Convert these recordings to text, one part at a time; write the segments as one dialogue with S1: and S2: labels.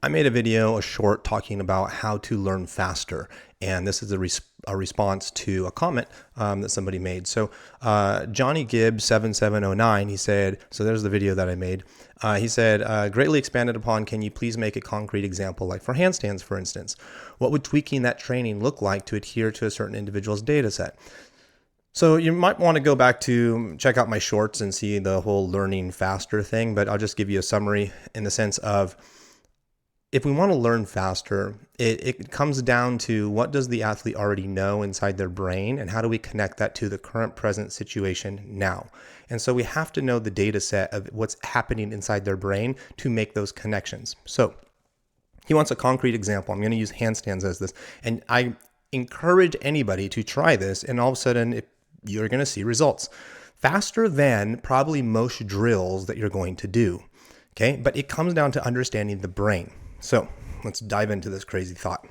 S1: I made a video, a short, talking about how to learn faster. And this is a response to a comment that somebody made. So Johnny Gibbs 7709, he said, so there's the video that I made. He said, greatly expanded upon, can you please make a concrete example, like for handstands, for instance? What would tweaking that training look like to adhere to a certain individual's data set? So you might want to go back to check out my shorts and see the whole learning faster thing, but I'll just give you a summary in the sense of, if we want to learn faster, it comes down to what does the athlete already know inside their brain, and how do we connect that to the current present situation now? And so we have to know the data set of what's happening inside their brain to make those connections. So he wants a concrete example. I'm going to use handstands as this. And I encourage anybody to try this, and all of a sudden you're going to see results faster than probably most drills that you're going to do. Okay, but it comes down to understanding the brain. So let's dive into this crazy thought.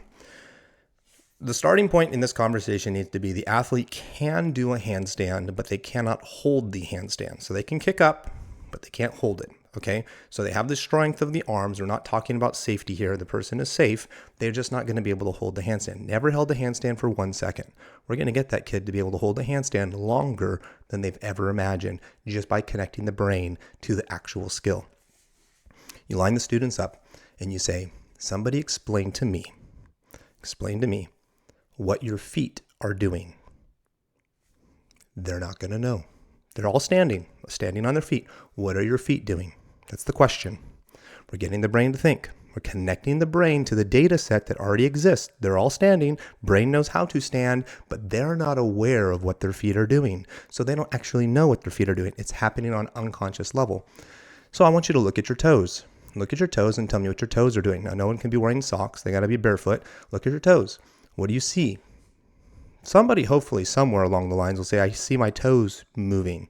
S1: The starting point in this conversation needs to be the athlete can do a handstand, but they cannot hold the handstand. So they can kick up, but they can't hold it. Okay, so they have the strength of the arms. We're not talking about safety here. The person is safe. They're just not going to be able to hold the handstand. Never held the handstand for 1 second. We're going to get that kid to be able to hold the handstand longer than they've ever imagined, just by connecting the brain to the actual skill. You line the students up and you say, somebody explain to me what your feet are doing. They're not going to know. They're all standing on their feet. What are your feet doing? That's the question. We're getting the brain to think. We're connecting the brain to the data set that already exists. They're all standing. Brain knows how to stand, but they're not aware of what their feet are doing. So they don't actually know what their feet are doing. It's happening on unconscious level. So I want you to look at your toes. Look at your toes and tell me what your toes are doing. Now, no one can be wearing socks. They got to be barefoot. Look at your toes. What do you see? Somebody, hopefully, somewhere along the lines will say, I see my toes moving.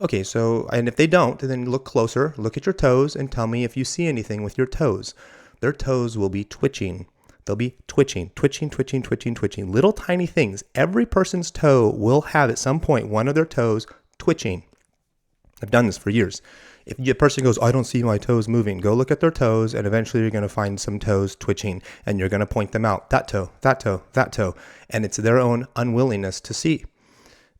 S1: Okay, so, and if they don't, then look closer. Look at your toes and tell me if you see anything with your toes. Their toes will be twitching. They'll be twitching. Little tiny things. Every person's toe will have at some point one of their toes twitching. I've done this for years. If a person goes, I don't see my toes moving, go look at their toes, and eventually you're going to find some toes twitching, and you're going to point them out. That toe, that toe, that toe. And it's their own unwillingness to see.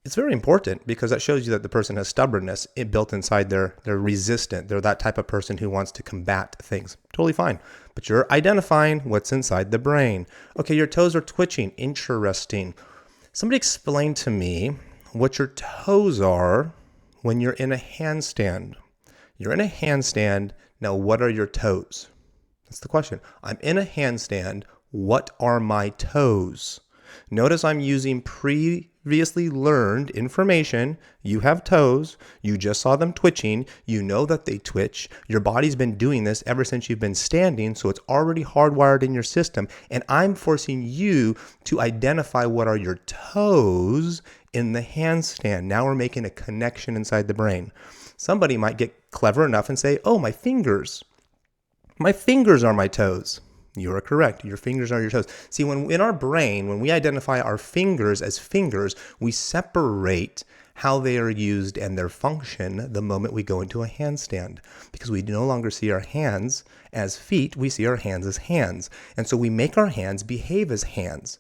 S1: It's very important because that shows you that the person has stubbornness built inside. They're resistant. They're that type of person who wants to combat things. Totally fine. But you're identifying what's inside the brain. Okay, your toes are twitching. Interesting. Somebody explain to me what your toes are when you're in a handstand. You're in a handstand. Now, what are your toes? That's the question. I'm in a handstand. What are my toes? Notice I'm using previously learned information. You have toes. You just saw them twitching. You know that they twitch. Your body's been doing this ever since you've been standing, so it's already hardwired in your system. And I'm forcing you to identify what are your toes in the handstand. Now we're making a connection inside the brain. Somebody might get clever enough and say, oh, my fingers. My fingers are my toes. You are correct. Your fingers are your toes. See, when in our brain, when we identify our fingers as fingers, we separate how they are used and their function the moment we go into a handstand, because we no longer see our hands as feet. We see our hands as hands. And so we make our hands behave as hands.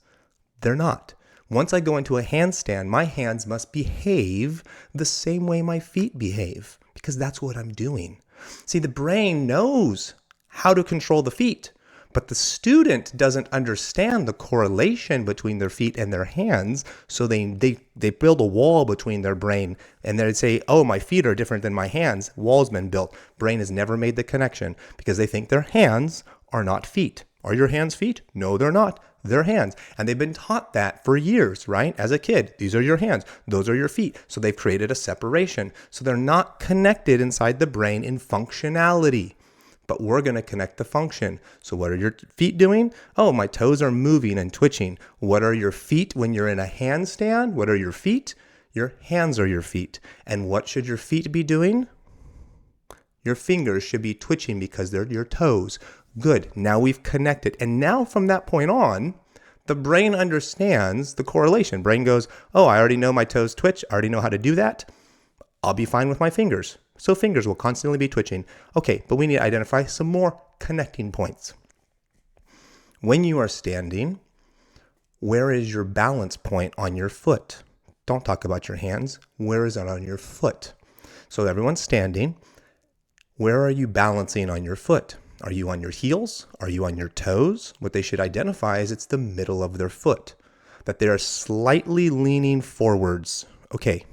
S1: They're not. Once I go into a handstand, my hands must behave the same way my feet behave, because that's what I'm doing. See, the brain knows how to control the feet, but the student doesn't understand the correlation between their feet and their hands, so they build a wall between their brain, and they say, oh, my feet are different than my hands. Wall's been built. Brain has never made the connection because they think their hands are not feet. Are your hands feet? No, they're not. They're hands. And they've been taught that for years, right? As a kid, these are your hands. Those are your feet. So they've created a separation. So they're not connected inside the brain in functionality. But we're going to connect the function. So what are your feet doing? Oh, my toes are moving and twitching. What are your feet when you're in a handstand? What are your feet? Your hands are your feet. And what should your feet be doing? Your fingers should be twitching because they're your toes. Good. Now we've connected. And now from that point on, the brain understands the correlation. Brain goes, oh, I already know my toes twitch. I already know how to do that. I'll be fine with my fingers. So fingers will constantly be twitching. Okay, but we need to identify some more connecting points. When you are standing, where is your balance point on your foot? Don't talk about your hands. Where is it on your foot? So everyone's standing. Where are you balancing on your foot? Are you on your heels? Are you on your toes? What they should identify is it's the middle of their foot, that they are slightly leaning forwards. Okay.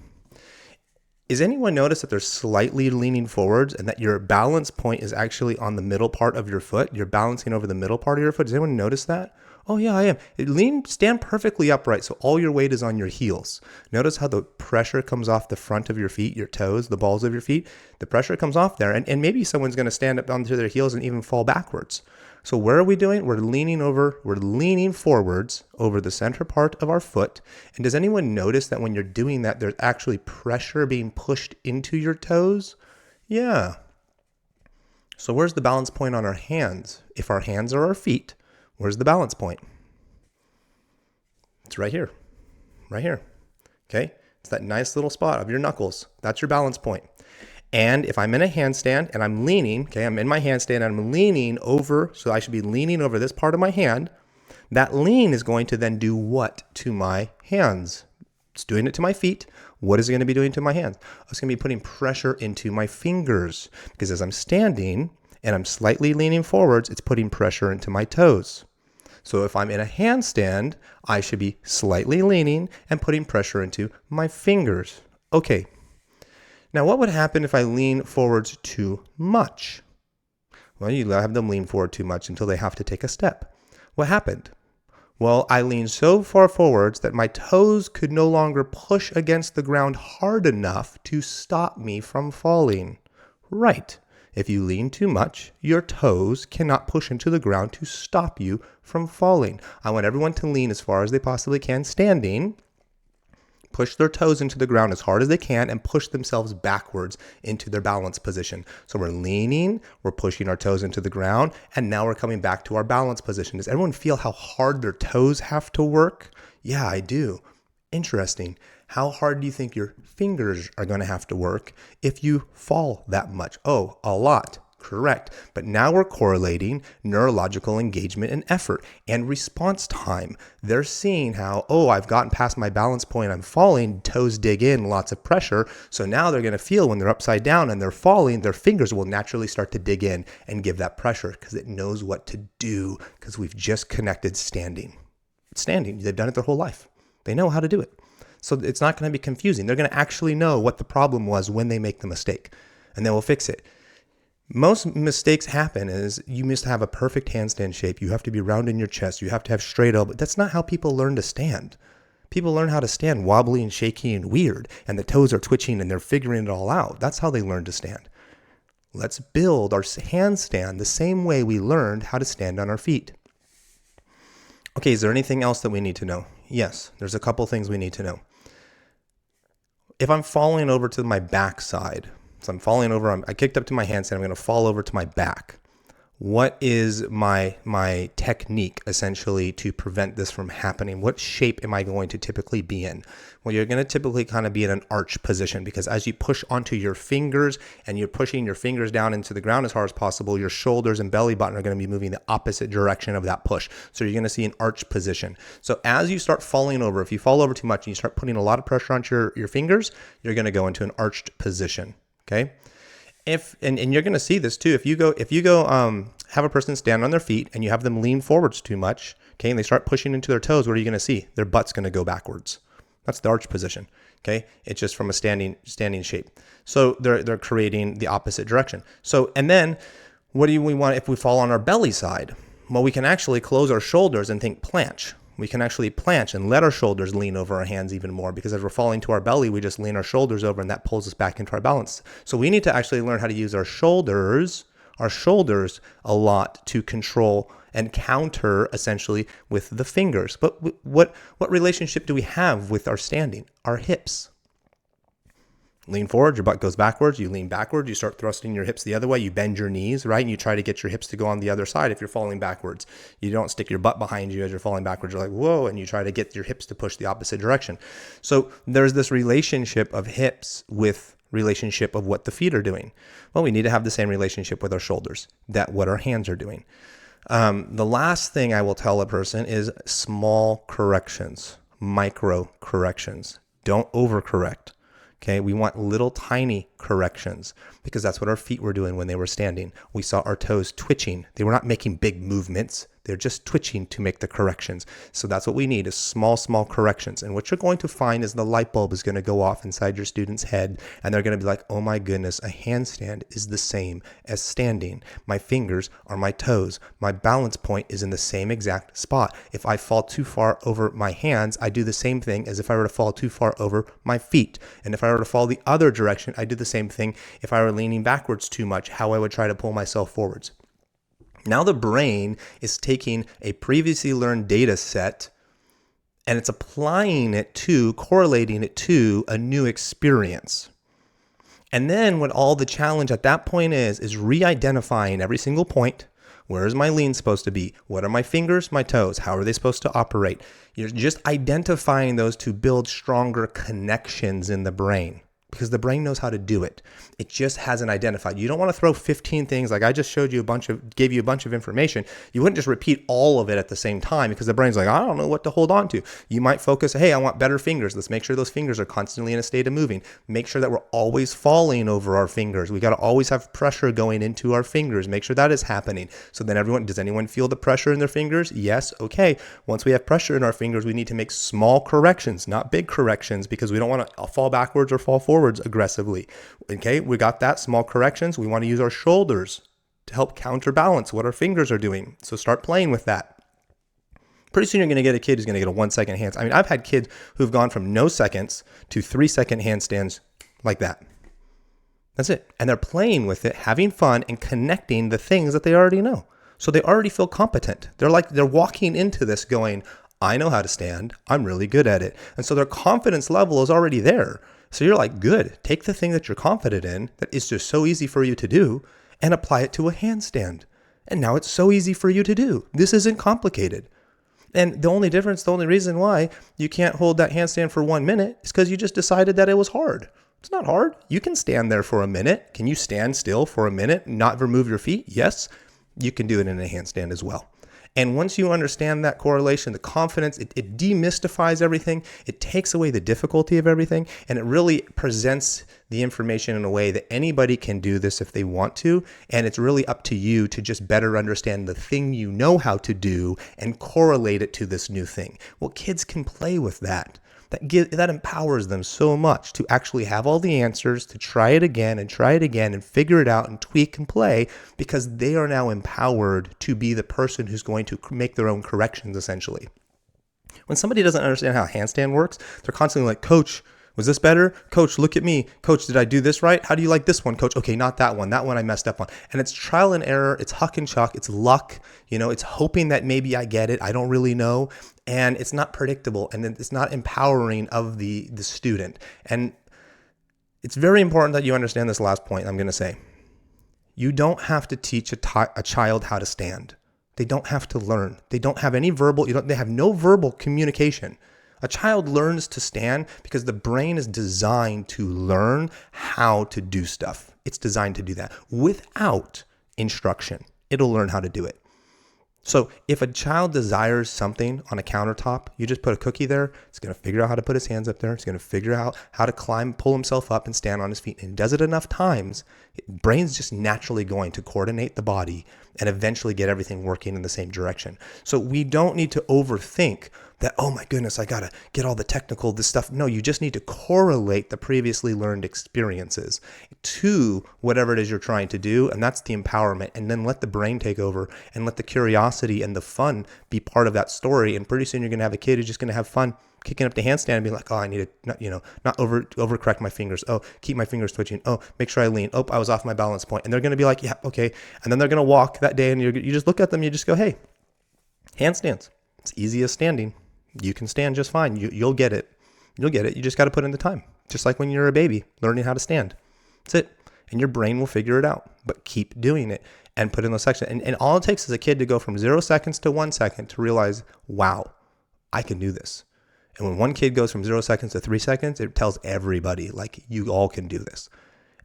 S1: Is anyone notice that they're slightly leaning forwards and that your balance point is actually on the middle part of your foot? You're balancing over the middle part of your foot. Does anyone notice that? Oh yeah, I am. Stand perfectly upright so all your weight is on your heels. Notice how the pressure comes off the front of your feet, your toes, the balls of your feet. The pressure comes off there, and maybe someone's going to stand up onto their heels and even fall backwards. So where are we doing? We're leaning forwards over the center part of our foot. And does anyone notice that when you're doing that, there's actually pressure being pushed into your toes? Yeah. So where's the balance point on our hands? If our hands are our feet, where's the balance point? It's right here. Right here. Okay? It's that nice little spot of your knuckles. That's your balance point. And if I'm in a handstand and I'm leaning, okay, I'm in my handstand and I'm leaning over, so I should be leaning over this part of my hand, that lean is going to then do what to my hands? It's doing it to my feet. What is it going to be doing to my hands? It's going to be putting pressure into my fingers, because as I'm standing and I'm slightly leaning forwards, it's putting pressure into my toes. So if I'm in a handstand, I should be slightly leaning and putting pressure into my fingers. Okay. Now, what would happen if I lean forwards too much? Well, you have them lean forward too much until they have to take a step. What happened? Well, I leaned so far forwards that my toes could no longer push against the ground hard enough to stop me from falling. Right. If you lean too much, your toes cannot push into the ground to stop you from falling. I want everyone to lean as far as they possibly can standing, push their toes into the ground as hard as they can, and push themselves backwards into their balance position. So we're leaning, we're pushing our toes into the ground, and now we're coming back to our balance position. Does everyone feel how hard their toes have to work? Yeah, I do. Interesting. How hard do you think your fingers are going to have to work if you fall that much? Oh, a lot. Correct. But now we're correlating neurological engagement and effort and response time. They're seeing how, oh, I've gotten past my balance point, I'm falling, toes dig in, lots of pressure. So now they're going to feel when they're upside down and they're falling, their fingers will naturally start to dig in and give that pressure because it knows what to do, because we've just connected standing. Standing, they've done it their whole life. They know how to do it. So it's not going to be confusing. They're going to actually know what the problem was when they make the mistake, and they will fix it. Most mistakes happen is you must have a perfect handstand shape. You have to be round in your chest. You have to have straight elbow. That's not how people learn to stand. People learn how to stand wobbly and shaky and weird, and the toes are twitching and they're figuring it all out. That's how they learn to stand. Let's build our handstand the same way we learned how to stand on our feet. Okay, is there anything else that we need to know? Yes, there's a couple things we need to know. If I'm falling over to my back side, so I'm falling over, I kicked up to my handstand, I'm going to fall over to my back. What is my technique essentially to prevent this from happening? What shape am I going to typically be in? Well, you're going to typically kind of be in an arch position, because as you push onto your fingers and you're pushing your fingers down into the ground as hard as possible, your shoulders and belly button are going to be moving the opposite direction of that push. So you're going to see an arch position. So as you start falling over, if you fall over too much and you start putting a lot of pressure onto your fingers, you're going to go into an arched position. Okay. And you're going to see this too. If you go have a person stand on their feet and you have them lean forwards too much, okay, and they start pushing into their toes, what are you going to see? Their butt's going to go backwards. That's the arch position. Okay. It's just from a standing shape. So they're creating the opposite direction. So, and then what do we want if we fall on our belly side? Well, we can actually close our shoulders and think planche. We can actually planche and let our shoulders lean over our hands even more, because as we're falling to our belly, we just lean our shoulders over and that pulls us back into our balance. So we need to actually learn how to use our shoulders a lot to control and counter essentially with the fingers. But what relationship do we have with our standing? Our hips. Lean forward, your butt goes backwards, you lean backwards, you start thrusting your hips the other way, you bend your knees, right? And you try to get your hips to go on the other side if you're falling backwards. You don't stick your butt behind you as you're falling backwards. You're like, whoa, and you try to get your hips to push the opposite direction. So there's this relationship of hips with relationship of what the feet are doing. Well, we need to have the same relationship with our shoulders, that what our hands are doing. The last thing I will tell a person is small corrections, micro corrections. Don't overcorrect. Okay, we want little tiny corrections because that's what our feet were doing when they were standing. We saw our toes twitching. They were not making big movements. They're just twitching to make the corrections. So that's what we need is small corrections. And what you're going to find is the light bulb is going to go off inside your student's head and they're going to be like, oh my goodness, a handstand is the same as standing. My fingers are my toes. My balance point is in the same exact spot. If I fall too far over my hands, I do the same thing as if I were to fall too far over my feet. And if I were to fall the other direction, I do the same thing if I were leaning backwards too much, how I would try to pull myself forwards. Now the brain is taking a previously learned data set and it's applying it to, correlating it to a new experience. And then what all the challenge at that point is re-identifying every single point. Where is my lean supposed to be? What are my fingers, my toes? How are they supposed to operate? You're just identifying those to build stronger connections in the brain. Because the brain knows how to do it. It just hasn't identified. You don't want to throw 15 things like I just showed you gave you a bunch of information. You wouldn't just repeat all of it at the same time because the brain's like, I don't know what to hold on to. You might focus, hey, I want better fingers. Let's make sure those fingers are constantly in a state of moving. Make sure that we're always falling over our fingers. We got to always have pressure going into our fingers. Make sure that is happening. So then does anyone feel the pressure in their fingers? Yes. Okay. Once we have pressure in our fingers, we need to make small corrections, not big corrections because we don't want to fall backwards or fall forward aggressively. Okay, we got that, small corrections. We want to use our shoulders to help counterbalance what our fingers are doing. So start playing with that. Pretty soon you're going to get a kid who's going to get a 1 second handstand. I mean, I've had kids who've gone from no seconds to 3 second handstands like that. That's it. And they're playing with it, having fun and connecting the things that they already know. So they already feel competent. They're walking into this going, I know how to stand. I'm really good at it. And so their confidence level is already there. So you're like, good, take the thing that you're confident in, that is just so easy for you to do, and apply it to a handstand. And now it's so easy for you to do. This isn't complicated. And the only reason why you can't hold that handstand for 1 minute is because you just decided that it was hard. It's not hard. You can stand there for a minute. Can you stand still for a minute, not remove your feet? Yes, you can do it in a handstand as well. And once you understand that correlation, the confidence, it demystifies everything. It takes away the difficulty of everything. And it really presents the information in a way that anybody can do this if they want to. And it's really up to you to just better understand the thing you know how to do and correlate it to this new thing. Well, kids can play with that. That empowers them so much to actually have all the answers, to try it again and figure it out and tweak and play because they are now empowered to be the person who's going to make their own corrections essentially. When somebody doesn't understand how a handstand works, they're constantly like, Coach, was this better? Coach, look at me. Coach, did I do this right? How do you like this one, Coach? Okay, not that one. That one I messed up on. And it's trial and error. It's huck and chuck. It's luck. It's hoping that maybe I get it. I don't really know. And it's not predictable. And it's not empowering of the student. And it's very important that you understand this last point I'm going to say. You don't have to teach a child how to stand. They don't have to learn. They don't have any they have no verbal communication. A child learns to stand because the brain is designed to learn how to do stuff. It's designed to do that without instruction. It'll learn how to do it. So if a child desires something on a countertop, you just put a cookie there, it's going to figure out how to put his hands up there. It's going to figure out how to pull himself up and stand on his feet. And it does it enough times, brain's just naturally going to coordinate the body and eventually get everything working in the same direction. So we don't need to overthink that, oh my goodness, I got to get all this stuff. No, you just need to correlate the previously learned experiences to whatever it is you're trying to do. And that's the empowerment. And then let the brain take over and let the curiosity and the fun be part of that story. And pretty soon you're going to have a kid who's just going to have fun kicking up the handstand and be like, oh, I need to, not overcorrect my fingers. Oh, keep my fingers twitching. Oh, make sure I lean. Oh, I was off my balance point. And they're going to be like, yeah, okay. And then they're going to walk that day and you just look at them. You just go, hey, handstands. It's easy as standing. You can stand just fine. You'll get it. You'll get it. You just got to put in the time. Just like when you're a baby, learning how to stand. That's it. And your brain will figure it out. But keep doing it and put in those sections. And all it takes is a kid to go from 0 seconds to 1 second to realize, wow, I can do this. And when one kid goes from 0 seconds to 3 seconds, it tells everybody, like, you all can do this.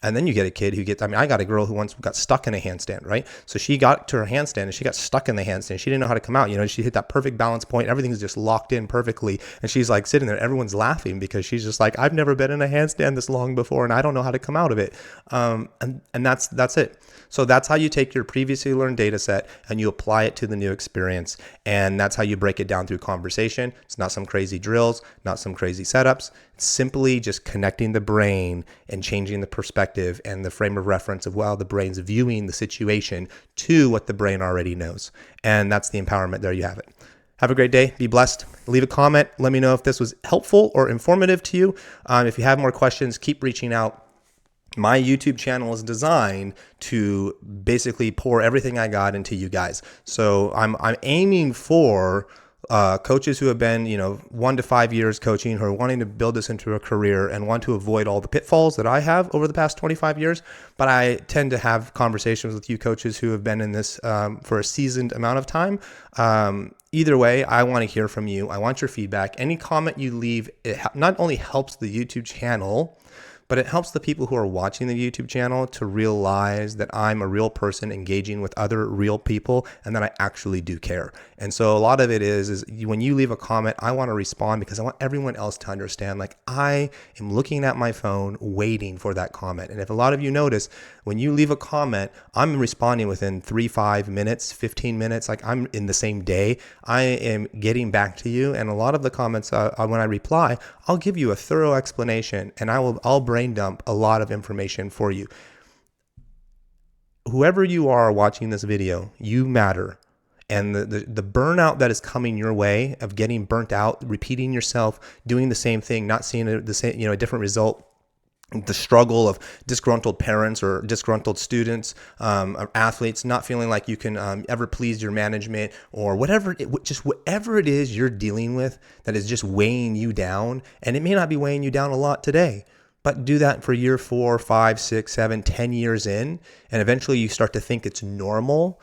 S1: And then you get a kid who gets, I got a girl who once got stuck in a handstand, right? So she got to her handstand and she got stuck in the handstand. She didn't know how to come out. She hit that perfect balance point. Everything's just locked in perfectly. And she's like sitting there, everyone's laughing because she's just like, I've never been in a handstand this long before and I don't know how to come out of it. And that's it. So that's how you take your previously learned data set and you apply it to the new experience. And that's how you break it down through conversation. It's not some crazy drills, not some crazy setups. It's simply just connecting the brain and changing the perspective and the frame of reference of the brain's viewing the situation to what the brain already knows. And that's the empowerment. There you have it. Have a great day. Be blessed. Leave a comment. Let me know if this was helpful or informative to you. If you have more questions, keep reaching out. My YouTube channel is designed to basically pour everything I got into you guys. So I'm aiming for coaches who have been, 1 to 5 years coaching, who are wanting to build this into a career and want to avoid all the pitfalls that I have over the past 25 years. But I tend to have conversations with you coaches who have been in this for a seasoned amount of time. Either way, I want to hear from you. I want your feedback. Any comment you leave, it not only helps the YouTube channel, but it helps the people who are watching the YouTube channel to realize that I'm a real person engaging with other real people and that I actually do care. And so a lot of it is when you leave a comment, I want to respond because I want everyone else to understand, like, I am looking at my phone waiting for that comment. And if a lot of you notice, when you leave a comment, I'm responding within 3-5 minutes, 15 minutes, like I'm in the same day. I am getting back to you. And a lot of the comments, when I reply, I'll give you a thorough explanation and I'll brain dump a lot of information for you. Whoever you are watching this video, you matter. And the burnout that is coming your way of getting burnt out, repeating yourself, doing the same thing, not seeing a different result, the struggle of disgruntled parents or disgruntled students, or athletes, not feeling like you can ever please your management or whatever it is you're dealing with that is just weighing you down. And it may not be weighing you down a lot today, but do that for year 4, 5, 6, 7, 10 years in, and eventually you start to think it's normal.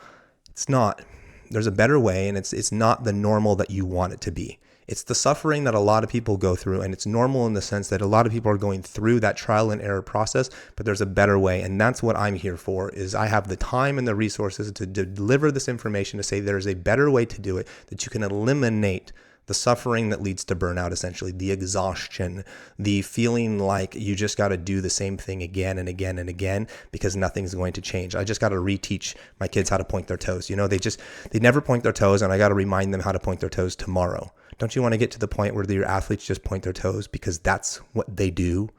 S1: It's not. There's a better way, and it's not the normal that you want it to be. It's the suffering that a lot of people go through, and it's normal in the sense that a lot of people are going through that trial and error process, but there's a better way, and that's what I'm here for. Is I have the time and the resources to deliver this information to say there's a better way to do it, that you can eliminate the suffering that leads to burnout, essentially, the exhaustion, the feeling like you just got to do the same thing again and again and again because nothing's going to change. I just got to reteach my kids how to point their toes. They never point their toes, and I got to remind them how to point their toes tomorrow. Don't you want to get to the point where your athletes just point their toes because that's what they do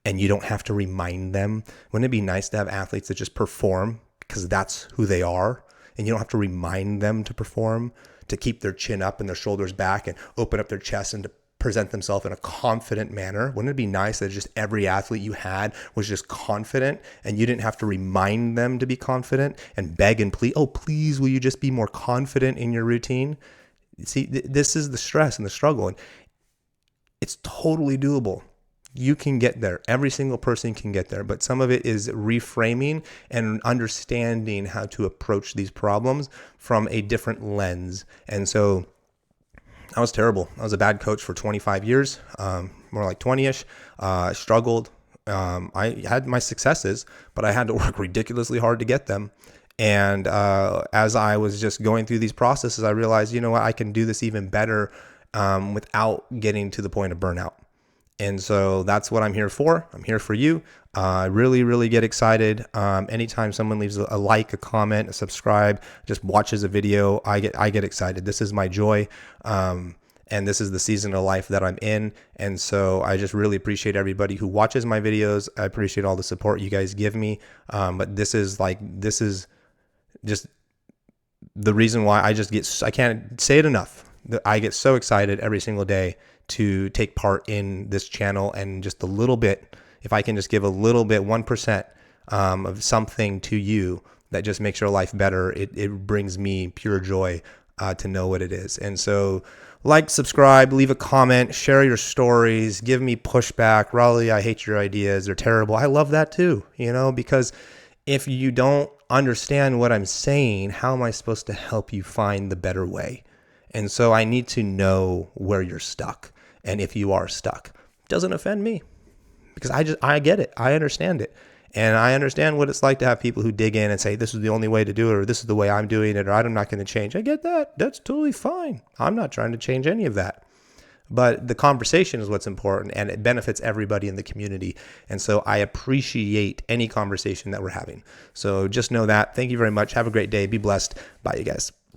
S1: and you don't have to remind them? Wouldn't it be nice to have athletes that just perform because that's who they are and you don't have to remind them to perform, to keep their chin up and their shoulders back and open up their chest and to present themselves in a confident manner? Wouldn't it be nice that just every athlete you had was just confident and you didn't have to remind them to be confident and beg and plead, oh, please, will you just be more confident in your routine? See, this is the stress and the struggle, and it's totally doable. You can get there. Every single person can get there, but some of it is reframing and understanding how to approach these problems from a different lens. And so I was terrible. I was a bad coach for 25 years, more like 20-ish. I struggled. I had my successes, but I had to work ridiculously hard to get them. And as I was just going through these processes, I realized, you know what, I can do this even better without getting to the point of burnout. And so that's what I'm here for. I'm here for you. I really, really get excited. Anytime someone leaves a like, a comment, a subscribe, just watches a video, I get excited. This is my joy. And this is the season of life that I'm in. And so I just really appreciate everybody who watches my videos. I appreciate all the support you guys give me. But this is just the reason why I can't say it enough. I get so excited every single day to take part in this channel, and just a little bit, if I can just give a little bit, 1% of something to you that just makes your life better, it brings me pure joy to know what it is. And so like, subscribe, leave a comment, share your stories, give me pushback. Raleigh, I hate your ideas. They're terrible. I love that too, because if you don't understand what I'm saying, how am I supposed to help you find the better way? And so I need to know where you're stuck. And if you are stuck, it doesn't offend me because I get it. I understand it. And I understand what it's like to have people who dig in and say, this is the only way to do it, or this is the way I'm doing it, or I'm not going to change. I get that. That's totally fine. I'm not trying to change any of that. But the conversation is what's important, and it benefits everybody in the community. And so I appreciate any conversation that we're having. So just know that. Thank you very much. Have a great day. Be blessed. Bye, you guys.